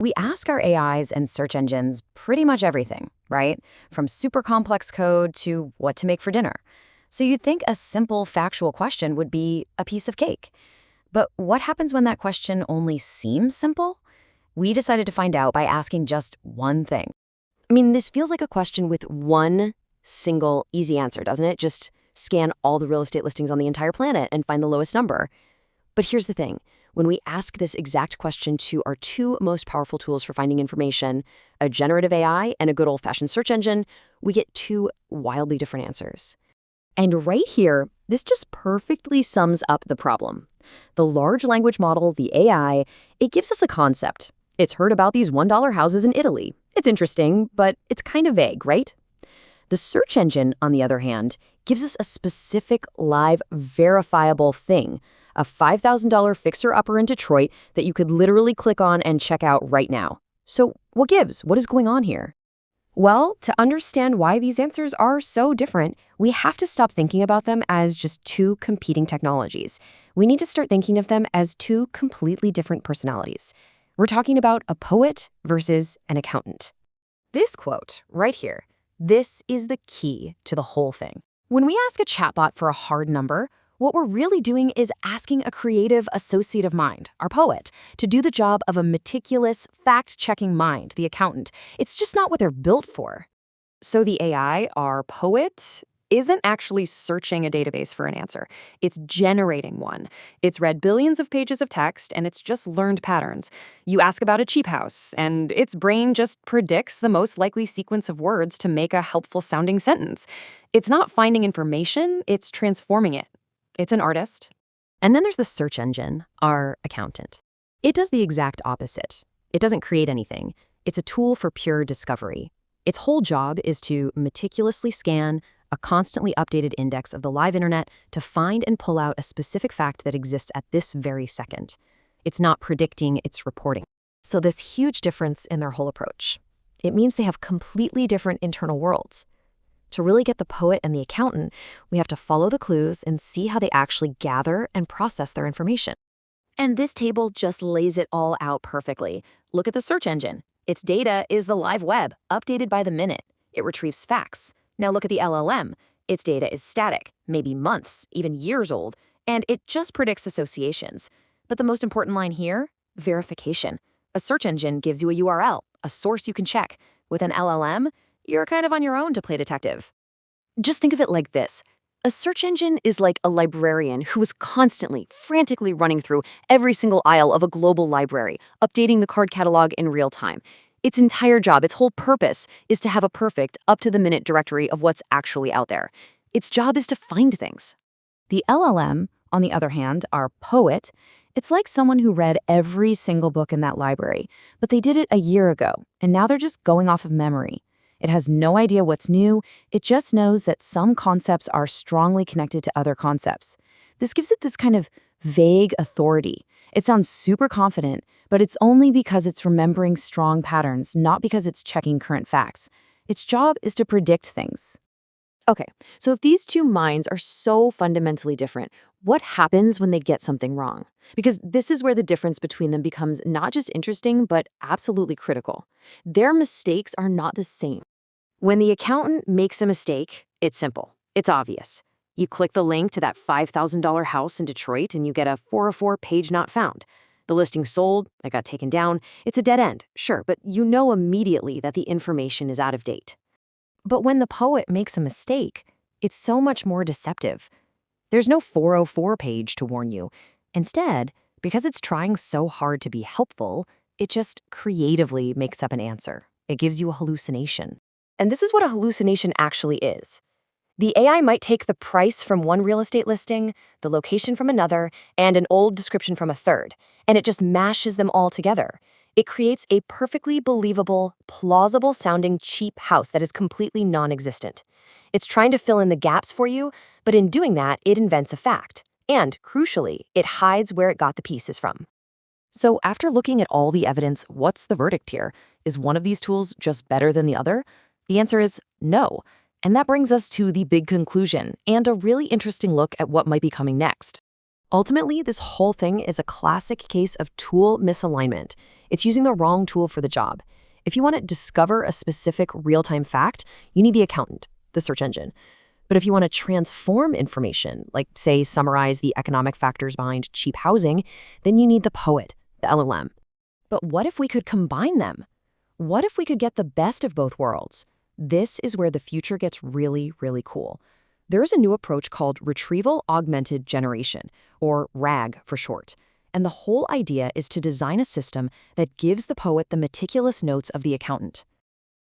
We ask our AIs and search engines pretty much everything, right? From super complex code to what to make for dinner. So you'd think a simple factual question would be a piece of cake. But what happens when that question only seems simple? We decided to find out by asking just one thing. I mean, this feels like a question with one single easy answer, doesn't it? Just scan all the real estate listings on the entire planet and find the lowest number. But here's the thing. When we ask this exact question to our two most powerful tools for finding information, a generative AI and a good old-fashioned search engine, we get two wildly different answers. And right here, this just perfectly sums up the problem. The large language model, the AI, it gives us a concept. It's heard about these $1 houses in Italy. It's interesting, but it's kind of vague, right? The search engine, on the other hand, gives us a specific, live, verifiable thing, a $5,000 fixer-upper in Detroit that you could literally click on and check out right now. So what gives? What is going on here? Well, to understand why these answers are so different, we have to stop thinking about them as just two competing technologies. We need to start thinking of them as two completely different personalities. We're talking about a poet versus an accountant. This quote right here, this is the key to the whole thing. When we ask a chatbot for a hard number, what we're really doing is asking a creative associative mind, our poet, to do the job of a meticulous, fact-checking mind, the accountant. It's just not what they're built for. So the AI, our poet, isn't actually searching a database for an answer. It's generating one. It's read billions of pages of text, and it's just learned patterns. You ask about a cheap house, and its brain just predicts the most likely sequence of words to make a helpful-sounding sentence. It's not finding information, it's transforming it. It's an artist. And then there's the search engine, our accountant. It does the exact opposite. It doesn't create anything. It's a tool for pure discovery. Its whole job is to meticulously scan a constantly updated index of the live internet to find and pull out a specific fact that exists at this very second. It's not predicting, it's reporting. So this huge difference in their whole approach. It means they have completely different internal worlds. To really get the poet and the accountant, we have to follow the clues and see how they actually gather and process their information. And this table just lays it all out perfectly. Look at the search engine. Its data is the live web, updated by the minute. It retrieves facts. Now look at the LLM. Its data is static, maybe months, even years old, and it just predicts associations. But the most important line here, verification. A search engine gives you a URL, a source you can check. With an LLM, you're kind of on your own to play detective. Just think of it like this. A search engine is like a librarian who is constantly, frantically running through every single aisle of a global library, updating the card catalog in real time. Its entire job, its whole purpose, is to have a perfect, up-to-the-minute directory of what's actually out there. Its job is to find things. The LLM, on the other hand, our poet, it's like someone who read every single book in that library, but they did it a year ago, and now they're just going off of memory. It has no idea what's new, it just knows that some concepts are strongly connected to other concepts. This gives it this kind of vague authority. It sounds super confident, but it's only because it's remembering strong patterns, not because it's checking current facts. Its job is to predict things. Okay, so if these two minds are so fundamentally different, what happens when they get something wrong? Because this is where the difference between them becomes not just interesting, but absolutely critical. Their mistakes are not the same. When the accountant makes a mistake, it's simple. It's obvious. You click the link to that $5,000 house in Detroit and you get a 404 page not found. The listing sold, it got taken down. It's a dead end, sure, but you know immediately that the information is out of date. But when the poet makes a mistake, it's so much more deceptive. There's no 404 page to warn you. Instead, because it's trying so hard to be helpful, it just creatively makes up an answer. It gives you a hallucination. And this is what a hallucination actually is. The AI might take the price from one real estate listing, the location from another, and an old description from a third, and it just mashes them all together. It creates a perfectly believable, plausible-sounding cheap house that is completely non-existent. It's trying to fill in the gaps for you, but in doing that, it invents a fact. And, crucially, it hides where it got the pieces from. So after looking at all the evidence, what's the verdict here? Is one of these tools just better than the other? The answer is no. And that brings us to the big conclusion and a really interesting look at what might be coming next. Ultimately, this whole thing is a classic case of tool misalignment. It's using the wrong tool for the job. If you want to discover a specific real-time fact, you need the accountant, the search engine. But if you want to transform information, like, say, summarize the economic factors behind cheap housing, then you need the poet, the LLM. But what if we could combine them? What if we could get the best of both worlds? This is where the future gets really, really cool. There's a new approach called Retrieval Augmented Generation, or RAG for short. And the whole idea is to design a system that gives the poet the meticulous notes of the accountant.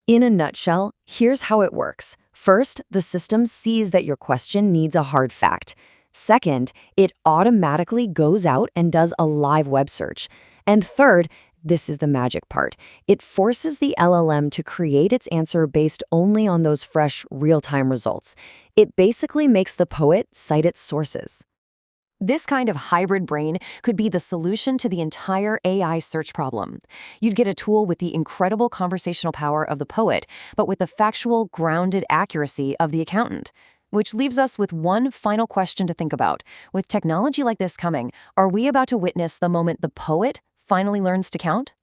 In a nutshell, here's how it works. First, the system sees that your question needs a hard fact. Second, it automatically goes out and does a live web search. And third, this is the magic part. It forces the LLM to create its answer based only on those fresh, real-time results. It basically makes the poet cite its sources. This kind of hybrid brain could be the solution to the entire AI search problem. You'd get a tool with the incredible conversational power of the poet, but with the factual, grounded accuracy of the accountant. Which leaves us with one final question to think about. With technology like this coming, are we about to witness the moment the poet finally learns to count?